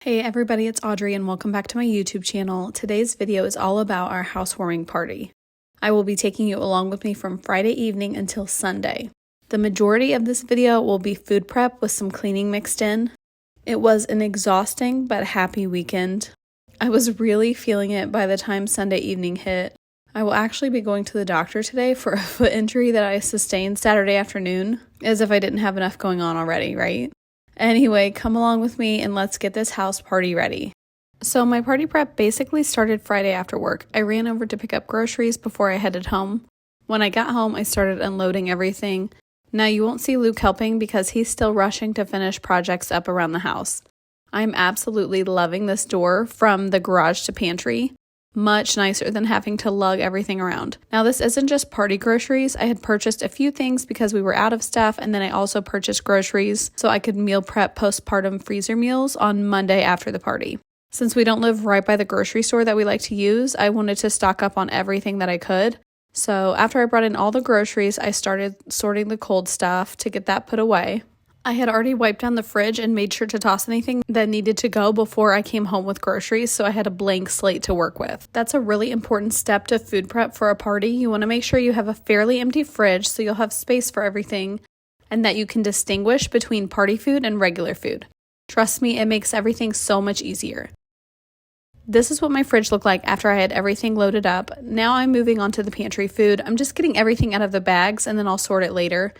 Hey everybody, it's Audrey and welcome back to my YouTube channel. Today's video is all about our housewarming party. I will be taking you along with me from Friday evening until Sunday. The majority of this video will be food prep with some cleaning mixed in. It was an exhausting but happy weekend. I was really feeling it by the time Sunday evening hit. I will actually be going to the doctor today for a foot injury that I sustained Saturday afternoon, as if I didn't have enough going on already, right? Anyway, come along with me and let's get this house party ready. So my party prep basically started Friday after work. I ran over to pick up groceries before I headed home. When I got home, I started unloading everything. Now you won't see Luke helping because he's still rushing to finish projects up around the house. I'm absolutely loving this door from the garage to pantry. Much nicer than having to lug everything around. Now this isn't just party groceries. I had purchased a few things because we were out of stuff, and then I also purchased groceries so I could meal prep postpartum freezer meals on Monday after the party. Since we don't live right by the grocery store that we like to use, I wanted to stock up on everything that I could. So after I brought in all the groceries, I started sorting the cold stuff to get that put away. I had already wiped down the fridge and made sure to toss anything that needed to go before I came home with groceries, so I had a blank slate to work with. That's a really important step to food prep for a party. You want to make sure you have a fairly empty fridge so you'll have space for everything and that you can distinguish between party food and regular food. Trust me, it makes everything so much easier. This is what my fridge looked like after I had everything loaded up. Now I'm moving on to the pantry food. I'm just getting everything out of the bags and then I'll sort it later.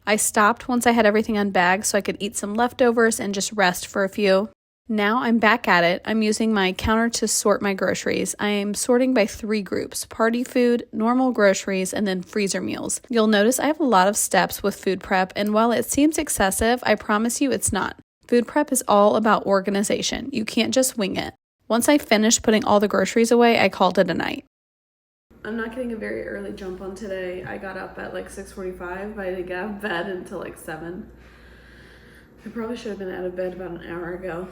I stopped once I had everything unbagged so I could eat some leftovers and just rest for a few. Now I'm back at it. I'm using my counter to sort my groceries. I am sorting by 3 groups: party food, normal groceries, and then freezer meals. You'll notice I have a lot of steps with food prep, and while it seems excessive, I promise you it's not. Food prep is all about organization. You can't just wing it. Once I finished putting all the groceries away, I called it a night. I'm not getting a very early jump on today. I got up at like 6:45, but I didn't get out of bed until like 7. I probably should have been out of bed about an hour ago.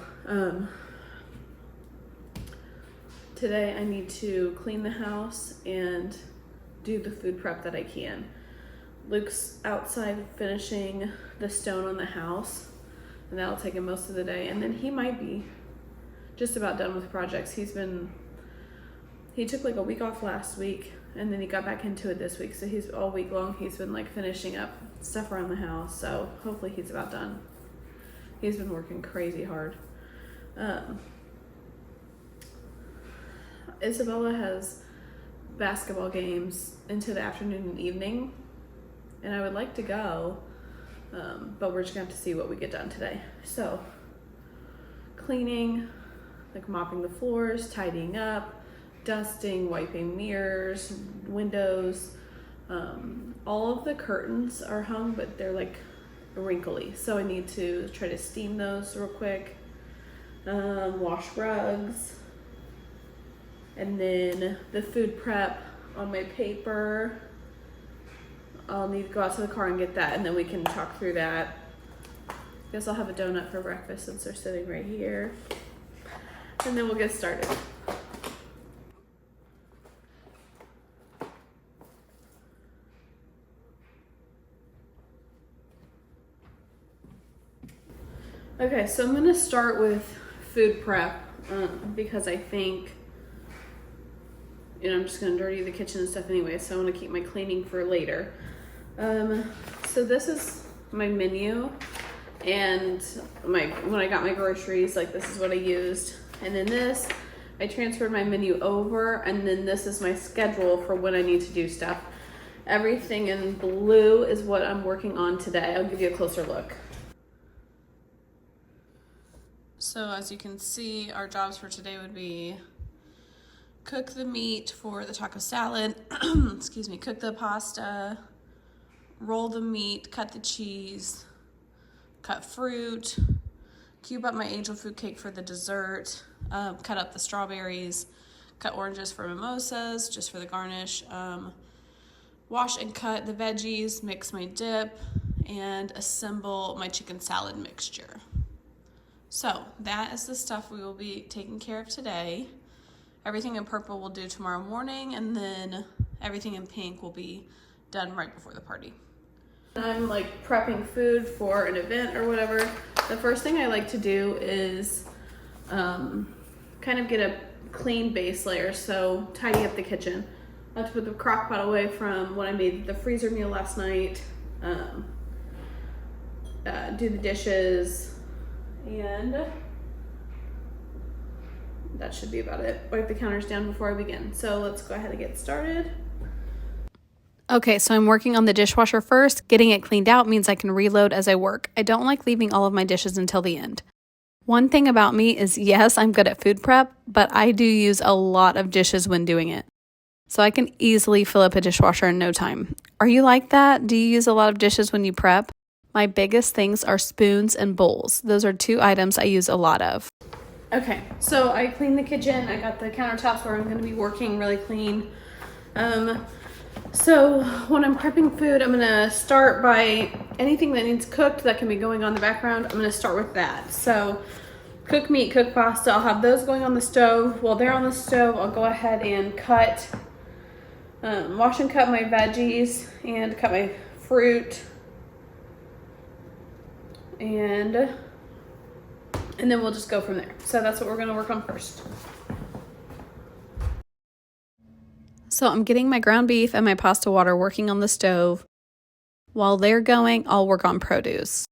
Today I need to clean the house and do the food prep that I can. Luke's outside finishing the stone on the house, and that'll take him most of the day. And then he might be just about done with projects. He took like a week off last week and then he got back into it this week. So he's all week long, he's been like finishing up stuff around the house. So hopefully he's about done. He's been working crazy hard. Isabella has basketball games into the afternoon and evening, and I would like to go, but we're just gonna have to see what we get done today. So cleaning, like mopping the floors, tidying up, dusting, wiping mirrors, windows. All of the curtains are hung, but they're like wrinkly, so I need to try to steam those real quick. Wash rugs, and then the food prep on my paper. I'll need to go out to the car and get that, and then we can talk through that. Guess I'll have a donut for breakfast since they're sitting right here, and then we'll get started. Okay, so I'm gonna start with food prep because I think, I'm just gonna dirty the kitchen and stuff anyway, so I wanna keep my cleaning for later. So this is my menu, and when I got my groceries, like this is what I used. And then this, I transferred my menu over, and then this is my schedule for when I need to do stuff. Everything in blue is what I'm working on today. I'll give you a closer look. So as you can see, our jobs for today would be cook the meat for the taco salad, excuse me, cook the pasta, roll the meat, cut the cheese, cut fruit, cube up my angel food cake for the dessert, cut up the strawberries, cut oranges for mimosas, just for the garnish, wash and cut the veggies, mix my dip, and assemble my chicken salad mixture. So that is the stuff we will be taking care of today. Everything in purple we'll do tomorrow morning, and then everything in pink will be done right before the party. I'm like prepping food for an event or whatever. The first thing I like to do is kind of get a clean base layer, so tidy up the kitchen. I have to put the crock pot away from when I made the freezer meal last night, do the dishes, and that should be about it. Wipe the counters down before I begin. So let's go ahead and get started. Okay, so I'm working on the dishwasher first. Getting it cleaned out means I can reload as I work. I don't like leaving all of my dishes until the end. One thing about me is, yes, I'm good at food prep, but I do use a lot of dishes when doing it. So I can easily fill up a dishwasher in no time. Are you like that? Do you use a lot of dishes when you prep? My biggest things are spoons and bowls. Those are two items I use a lot of. Okay, so I cleaned the kitchen. I got the countertops where I'm going to be working really clean. So when I'm prepping food, I'm going to start by anything that needs cooked that can be going on in the background. I'm going to start with that. So cook meat, cook pasta, I'll have those going on the stove. While they're on the stove, I'll go ahead and wash and cut my veggies and cut my fruit. And then we'll just go from there. So that's what we're going to work on first. So I'm getting my ground beef and my pasta water working on the stove. While they're going, I'll work on produce.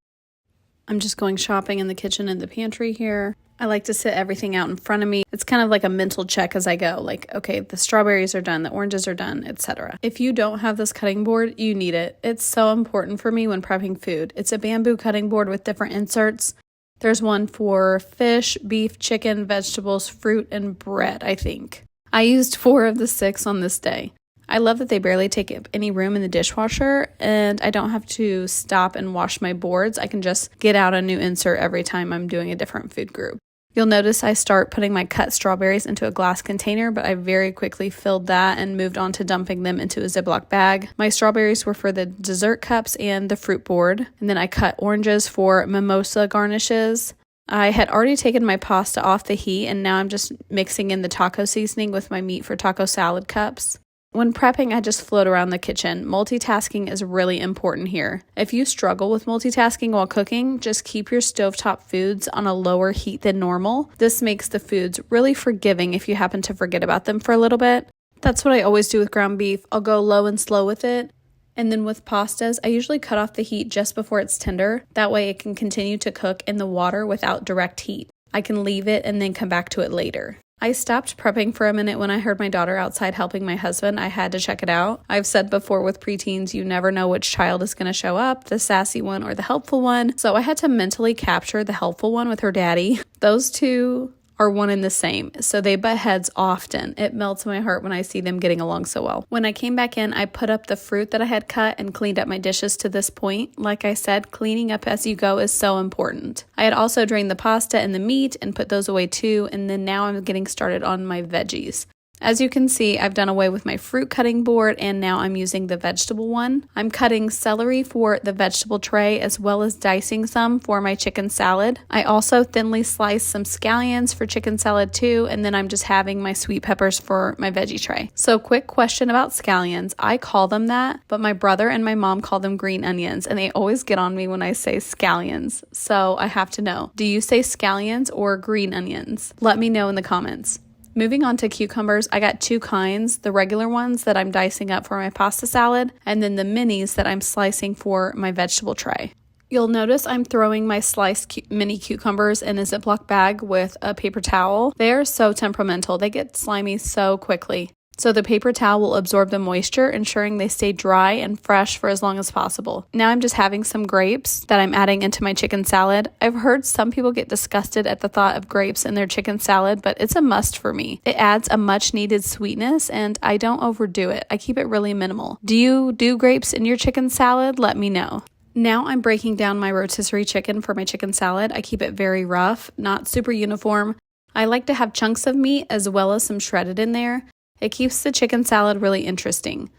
I'm just going shopping in the kitchen and the pantry here. I like to sit everything out in front of me. It's kind of like a mental check as I go. Like, okay, the strawberries are done, the oranges are done, etc. If you don't have this cutting board, you need it. It's so important for me when prepping food. It's a bamboo cutting board with different inserts. There's one for fish, beef, chicken, vegetables, fruit, and bread, I think. I used 4 of the 6 on this day. I love that they barely take up any room in the dishwasher, and I don't have to stop and wash my boards. I can just get out a new insert every time I'm doing a different food group. You'll notice I start putting my cut strawberries into a glass container, but I very quickly filled that and moved on to dumping them into a Ziploc bag. My strawberries were for the dessert cups and the fruit board, and then I cut oranges for mimosa garnishes. I had already taken my pasta off the heat, and now I'm just mixing in the taco seasoning with my meat for taco salad cups. When prepping, I just float around the kitchen. Multitasking is really important here. If you struggle with multitasking while cooking, just keep your stovetop foods on a lower heat than normal. This makes the foods really forgiving if you happen to forget about them for a little bit. That's what I always do with ground beef. I'll go low and slow with it. And then with pastas, I usually cut off the heat just before it's tender. That way it can continue to cook in the water without direct heat. I can leave it and then come back to it later. I stopped prepping for a minute when I heard my daughter outside helping my husband. I had to check it out. I've said before with preteens, you never know which child is going to show up, the sassy one or the helpful one. So I had to mentally capture the helpful one with her daddy. Those two are one and the same, so they butt heads often. It melts my heart when I see them getting along so well. When I came back in, I put up the fruit that I had cut and cleaned up my dishes to this point. Like I said, cleaning up as you go is so important. I had also drained the pasta and the meat and put those away too, and then now I'm getting started on my veggies. As you can see, I've done away with my fruit cutting board and now I'm using the vegetable one. I'm cutting celery for the vegetable tray as well as dicing some for my chicken salad. I also thinly sliced some scallions for chicken salad too, and then I'm just having my sweet peppers for my veggie tray. So quick question about scallions. I call them that, but my brother and my mom call them green onions and they always get on me when I say scallions. So I have to know, do you say scallions or green onions? Let me know in the comments. Moving on to cucumbers, I got 2 kinds, the regular ones that I'm dicing up for my pasta salad, and then the minis that I'm slicing for my vegetable tray. You'll notice I'm throwing my sliced mini cucumbers in a Ziploc bag with a paper towel. They are so temperamental, they get slimy so quickly. So the paper towel will absorb the moisture, ensuring they stay dry and fresh for as long as possible. Now I'm just having some grapes that I'm adding into my chicken salad. I've heard some people get disgusted at the thought of grapes in their chicken salad, but it's a must for me. It adds a much needed sweetness and I don't overdo it. I keep it really minimal. Do you do grapes in your chicken salad? Let me know. Now I'm breaking down my rotisserie chicken for my chicken salad. I keep it very rough, not super uniform. I like to have chunks of meat as well as some shredded in there. It keeps the chicken salad really interesting.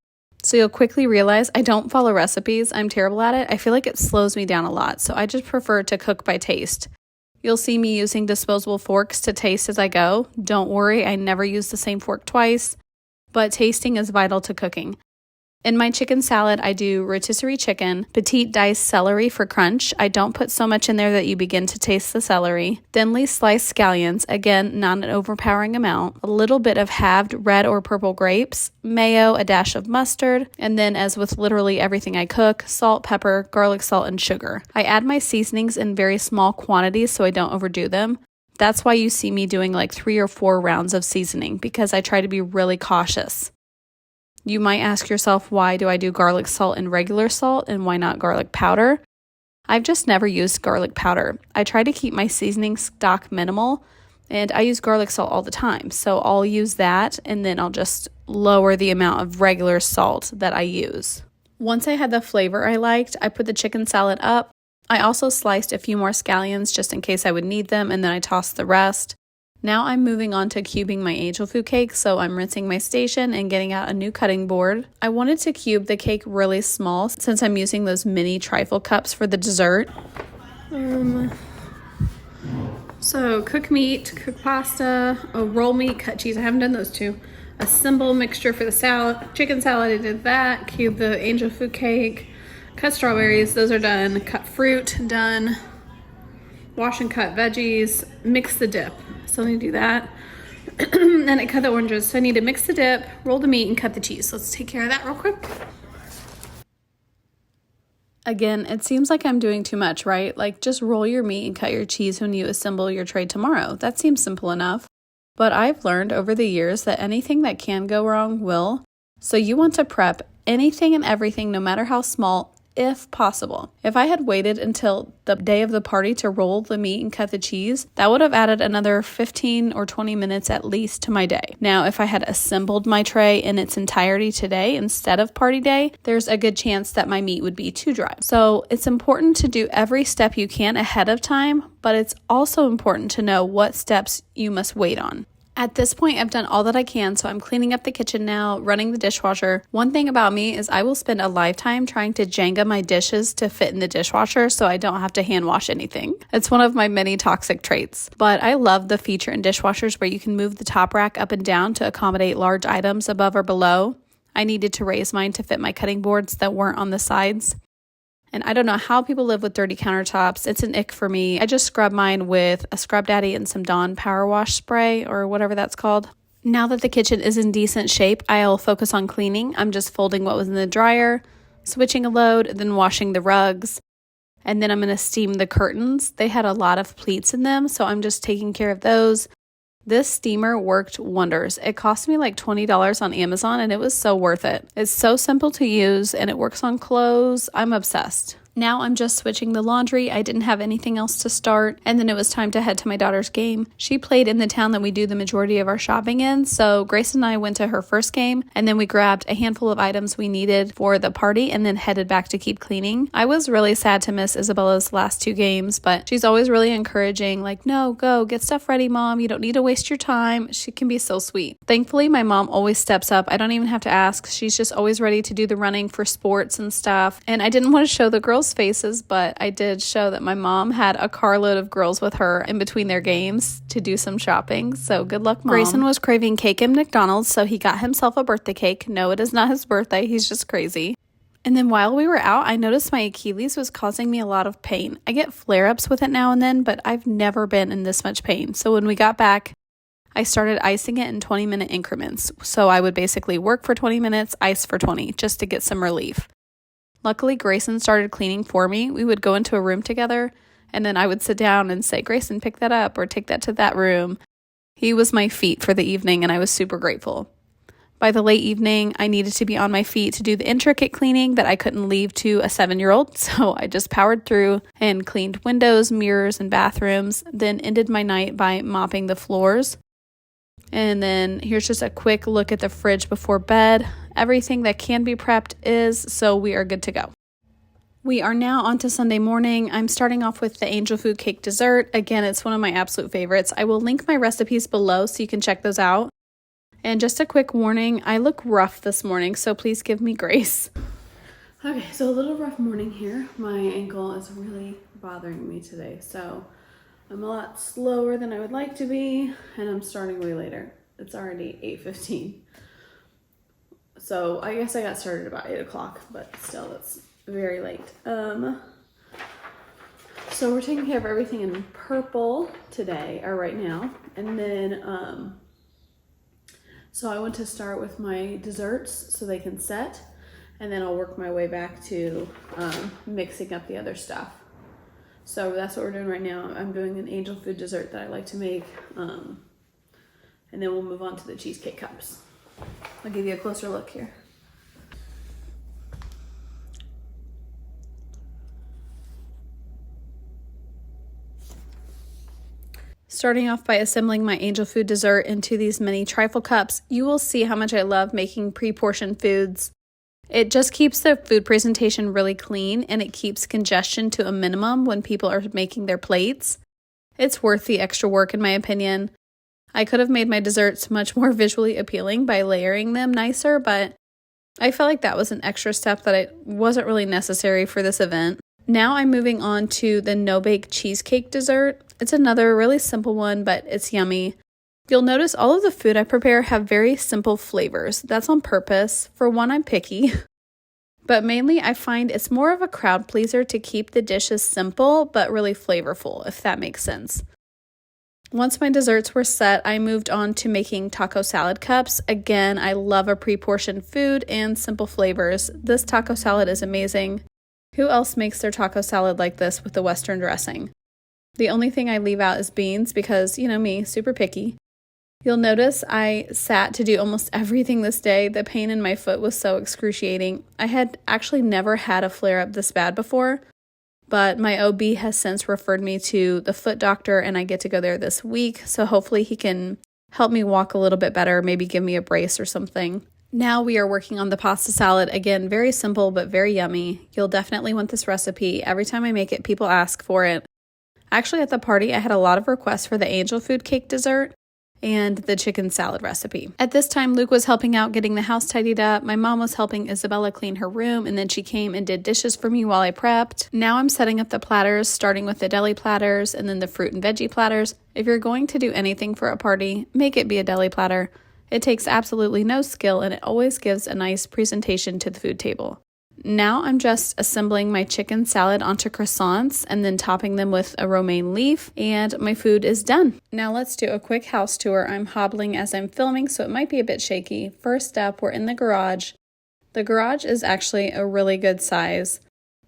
So you'll quickly realize I don't follow recipes. I'm terrible at it. I feel like it slows me down a lot, so I just prefer to cook by taste. You'll see me using disposable forks to taste as I go. Don't worry, I never use the same fork twice, but tasting is vital to cooking. In my chicken salad, I do rotisserie chicken, petite diced celery for crunch. I don't put so much in there that you begin to taste the celery. Thinly sliced scallions, again, not an overpowering amount. A little bit of halved red or purple grapes, mayo, a dash of mustard, and then, as with literally everything I cook, salt, pepper, garlic salt, and sugar. I add my seasonings in very small quantities so I don't overdo them. That's why you see me doing like 3 or 4 rounds of seasoning, because I try to be really cautious. You might ask yourself, why do I do garlic salt and regular salt and why not garlic powder? I've just never used garlic powder. I try to keep my seasoning stock minimal, and I use garlic salt all the time. So I'll use that, and then I'll just lower the amount of regular salt that I use. Once I had the flavor I liked, I put the chicken salad up. I also sliced a few more scallions just in case I would need them, and then I tossed the rest. Now I'm moving on to cubing my angel food cake, so I'm rinsing my station and getting out a new cutting board. I wanted to cube the cake really small since I'm using those mini trifle cups for the dessert. So cook meat, cook pasta, roll meat, cut cheese. I haven't done those two. Assemble mixture for the salad, chicken salad, I did that. Cube the angel food cake, cut strawberries, those are done. Cut fruit, done. Wash and cut veggies, mix the dip. So I need to do that. And I cut the oranges. So I need to mix the dip, roll the meat, and cut the cheese. So let's take care of that real quick. Again, it seems like I'm doing too much, right? Like, just roll your meat and cut your cheese when you assemble your tray tomorrow. That seems simple enough. But I've learned over the years that anything that can go wrong will. So you want to prep anything and everything, no matter how small, if possible. If I had waited until the day of the party to roll the meat and cut the cheese, that would have added another 15 or 20 minutes at least to my day. Now, if I had assembled my tray in its entirety today instead of party day, there's a good chance that my meat would be too dry. So it's important to do every step you can ahead of time, but it's also important to know what steps you must wait on. At this point, I've done all that I can, so I'm cleaning up the kitchen now, running the dishwasher. One thing about me is I will spend a lifetime trying to Jenga my dishes to fit in the dishwasher so I don't have to hand wash anything. It's one of my many toxic traits. But I love the feature in dishwashers where you can move the top rack up and down to accommodate large items above or below. I needed to raise mine to fit my cutting boards that weren't on the sides. And I don't know how people live with dirty countertops. It's an ick for me. I just scrub mine with a Scrub Daddy and some Dawn Power Wash spray or whatever that's called. Now that the kitchen is in decent shape, I'll focus on cleaning. I'm just folding what was in the dryer, switching a load, then washing the rugs. And then I'm going to steam the curtains. They had a lot of pleats in them, so I'm just taking care of those. This steamer worked wonders. It cost me like $20 on Amazon, and it was so worth it. It's so simple to use, and it works on clothes. I'm obsessed. Now I'm just switching the laundry. I didn't have anything else to start, and then it was time to head to my daughter's game. She played in the town that we do the majority of our shopping in, so Grace and I went to her first game, and then we grabbed a handful of items we needed for the party and then headed back to keep cleaning. I was really sad to miss Isabella's last 2 games, but she's always really encouraging, like, no, go, get stuff ready, Mom. You don't need to waste your time. She can be so sweet. Thankfully, my mom always steps up. I don't even have to ask. She's just always ready to do the running for sports and stuff, and I didn't want to show the girls faces, but I did show that my mom had a carload of girls with her in between their games to do some shopping. So good luck, Mom. Grayson was craving cake in McDonald's, so he got himself a birthday cake. No, it is not his birthday. He's just crazy. And then while we were out, I noticed my Achilles was causing me a lot of pain. I get flare-ups with it now and then, but I've never been in this much pain. So when we got back, I started icing it in 20-minute increments. So I would basically work for 20 minutes, ice for 20, just to get some relief. Luckily, Grayson started cleaning for me. We would go into a room together, and then I would sit down and say, Grayson, pick that up or take that to that room. He was my feet for the evening, and I was super grateful. By the late evening, I needed to be on my feet to do the intricate cleaning that I couldn't leave to a 7-year-old, so I just powered through and cleaned windows, mirrors, and bathrooms, then ended my night by mopping the floors. And then here's just a quick look at the fridge before bed. Everything that can be prepped is, so we are good to go. We are now on to Sunday morning. I'm starting off with the angel food cake dessert. Again, it's one of my absolute favorites. I will link my recipes below so you can check those out. And just a quick warning, I look rough this morning, so please give me grace. Okay, so a little rough morning here. My ankle is really bothering me today, so I'm a lot slower than I would like to be, and I'm starting way later. It's already 8:15. So I guess I got started about 8 o'clock, but still, that's very late. So we're taking care of everything in purple today, or right now. And then, so I want to start with my desserts so they can set. And then I'll work my way back to mixing up the other stuff. So that's what we're doing right now. I'm doing an angel food dessert that I like to make. And then we'll move on to the cheesecake cups. I'll give you a closer look here. Starting off by assembling my angel food dessert into these mini trifle cups, you will see how much I love making pre-portioned foods. It just keeps the food presentation really clean, and it keeps congestion to a minimum when people are making their plates. It's worth the extra work in my opinion. I could have made my desserts much more visually appealing by layering them nicer, but I felt like that was an extra step that it wasn't really necessary for this event. Now I'm moving on to the no-bake cheesecake dessert. It's another really simple one, but it's yummy. You'll notice all of the food I prepare have very simple flavors. That's on purpose. For one, I'm picky. But mainly I find it's more of a crowd pleaser to keep the dishes simple, but really flavorful, if that makes sense. Once my desserts were set, I moved on to making taco salad cups. Again, I love a pre-portioned food and simple flavors. This taco salad is amazing. Who else makes their taco salad like this with the Western dressing? The only thing I leave out is beans because, you know me, super picky. You'll notice I sat to do almost everything this day. The pain in my foot was so excruciating. I had actually never had a flare-up this bad before, but my OB has since referred me to the foot doctor, and I get to go there this week, so hopefully he can help me walk a little bit better, maybe give me a brace or something. Now we are working on the pasta salad. Again, very simple but very yummy. You'll definitely want this recipe. Every time I make it, people ask for it. Actually, at the party, I had a lot of requests for the angel food cake dessert and the chicken salad recipe. At this time, Luke was helping out getting the house tidied up. My mom was helping Isabella clean her room, and then she came and did dishes for me while I prepped. Now I'm setting up the platters, starting with the deli platters and then the fruit and veggie platters. If you're going to do anything for a party, make it be a deli platter. It takes absolutely no skill, and it always gives a nice presentation to the food table. Now I'm just assembling my chicken salad onto croissants and then topping them with a romaine leaf, and my food is done. Now let's do a quick house tour. I'm hobbling as I'm filming, so it might be a bit shaky. First up, we're in the garage. The garage is actually a really good size.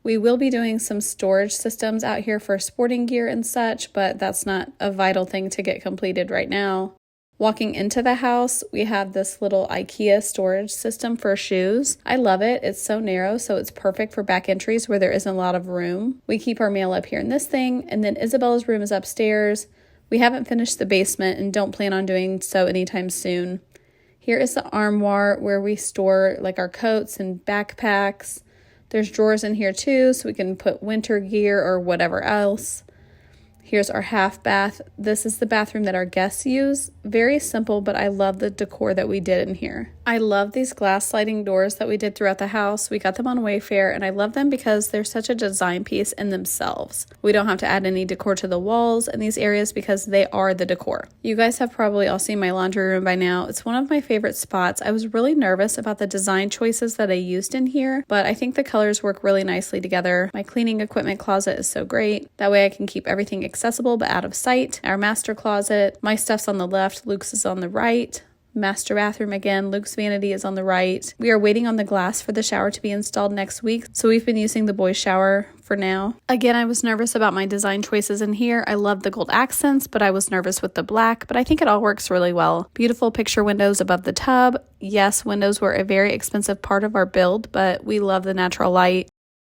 We will be doing some storage systems out here for sporting gear and such, but that's not a vital thing to get completed right now. Walking into the house, we have this little IKEA storage system for shoes. I love it. It's so narrow, so it's perfect for back entries where there isn't a lot of room. We keep our mail up here in this thing, and then Isabella's room is upstairs. We haven't finished the basement and don't plan on doing so anytime soon. Here is the armoire where we store like our coats and backpacks. There's drawers in here too, so we can put winter gear or whatever else. Here's our half bath. This is the bathroom that our guests use. Very simple, but I love the decor that we did in here. I love these glass sliding doors that we did throughout the house. We got them on Wayfair, and I love them because they're such a design piece in themselves. We don't have to add any decor to the walls in these areas because they are the decor. You guys have probably all seen my laundry room by now. It's one of my favorite spots. I was really nervous about the design choices that I used in here, but I think the colors work really nicely together. My cleaning equipment closet is so great. That way I can keep everything accessible but out of sight. Our master closet, my stuff's on the left, Luke's is on the right. Master bathroom again, Luke's vanity is on the right. We are waiting on the glass for the shower to be installed next week, so we've been using the boys' shower for now. Again, I was nervous about my design choices in here. I love the gold accents, but I was nervous with the black, but I think it all works really well. Beautiful picture windows above the tub. Yes, windows were a very expensive part of our build, but we love the natural light.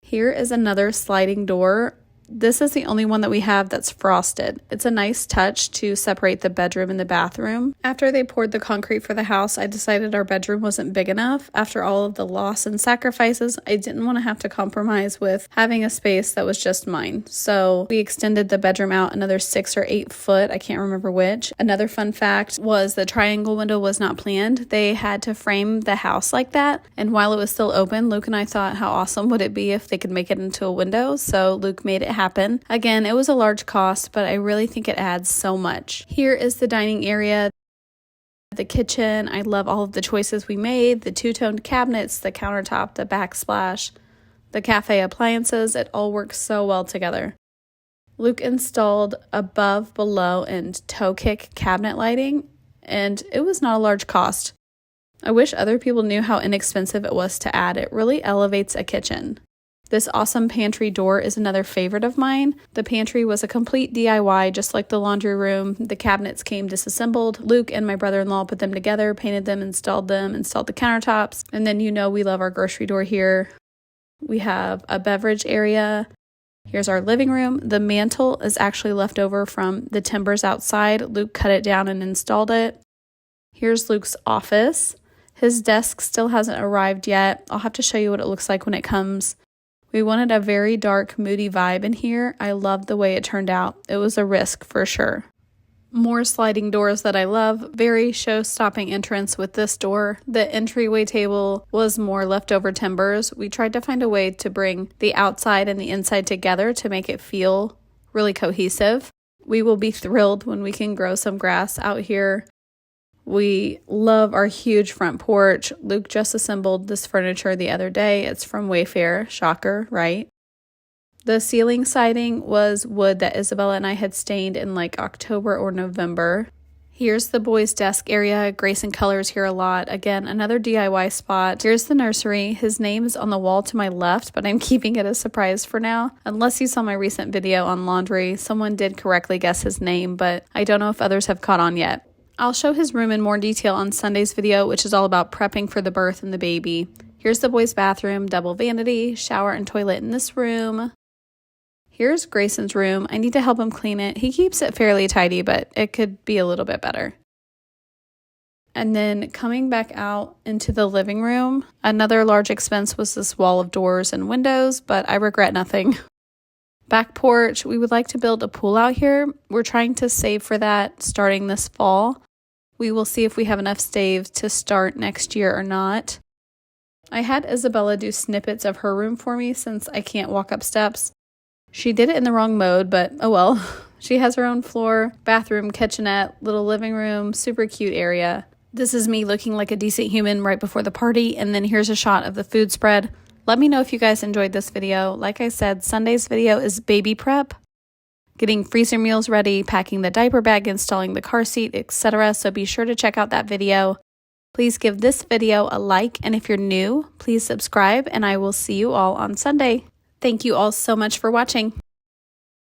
Here is another sliding door. This is the only one that we have that's frosted. It's a nice touch to separate the bedroom and the bathroom. After they poured the concrete for the house, I decided our bedroom wasn't big enough. After all of the loss and sacrifices, I didn't want to have to compromise with having a space that was just mine. So we extended the bedroom out another 6 or 8 foot. I can't remember which. Another fun fact was the triangle window was not planned. They had to frame the house like that. And while it was still open, Luke and I thought how awesome would it be if they could make it into a window. So Luke made it happen. Again, it was a large cost, but I really think it adds so much. Here is the dining area. the kitchen. I love all of the choices we made, the two-toned cabinets, the countertop, the backsplash, the cafe appliances. It all works so well together. Luke installed above, below, and toe kick cabinet lighting, and it was not a large cost. I wish other people knew how inexpensive it was to add. It really elevates a kitchen. This awesome pantry door is another favorite of mine. The pantry was a complete DIY, just like the laundry room. The cabinets came disassembled. Luke and my brother-in-law put them together, painted them, installed the countertops. And then we love our grocery door here. We have a beverage area. Here's our living room. The mantle is actually left over from the timbers outside. Luke cut it down and installed it. Here's Luke's office. His desk still hasn't arrived yet. I'll have to show you what it looks like when it comes. We wanted a very dark, moody vibe in here. I loved the way it turned out. It was a risk for sure. More sliding doors that I love. Very show-stopping entrance with this door. The entryway table was more leftover timbers. We tried to find a way to bring the outside and the inside together to make it feel really cohesive. We will be thrilled when we can grow some grass out here. We love our huge front porch. Luke just assembled this furniture the other day. It's from Wayfair. Shocker, right? The ceiling siding was wood that Isabella and I had stained in like October or November. Here's the boys' desk area. Grayson colors here a lot. Again, another DIY spot. Here's the nursery. His name is on the wall to my left, but I'm keeping it a surprise for now. Unless you saw my recent video on laundry, someone did correctly guess his name, but I don't know if others have caught on yet. I'll show his room in more detail on Sunday's video, which is all about prepping for the birth and the baby. Here's the boys' bathroom, double vanity, shower and toilet in this room. Here's Grayson's room. I need to help him clean it. He keeps it fairly tidy, but it could be a little bit better. And then coming back out into the living room, another large expense was this wall of doors and windows, but I regret nothing. Back porch, we would like to build a pool out here. We're trying to save for that starting this fall. We will see if we have enough saves to start next year or not. I had Isabella do snippets of her room for me since I can't walk up steps. She did it in the wrong mode, but oh well. She has her own floor, bathroom, kitchenette, little living room, super cute area. This is me looking like a decent human right before the party, and then here's a shot of the food spread. Let me know if you guys enjoyed this video. Like I said, Sunday's video is baby prep, getting freezer meals ready, packing the diaper bag, installing the car seat, etc. So be sure to check out that video. Please give this video a like, and if you're new, please subscribe, and I will see you all on Sunday. Thank you all so much for watching.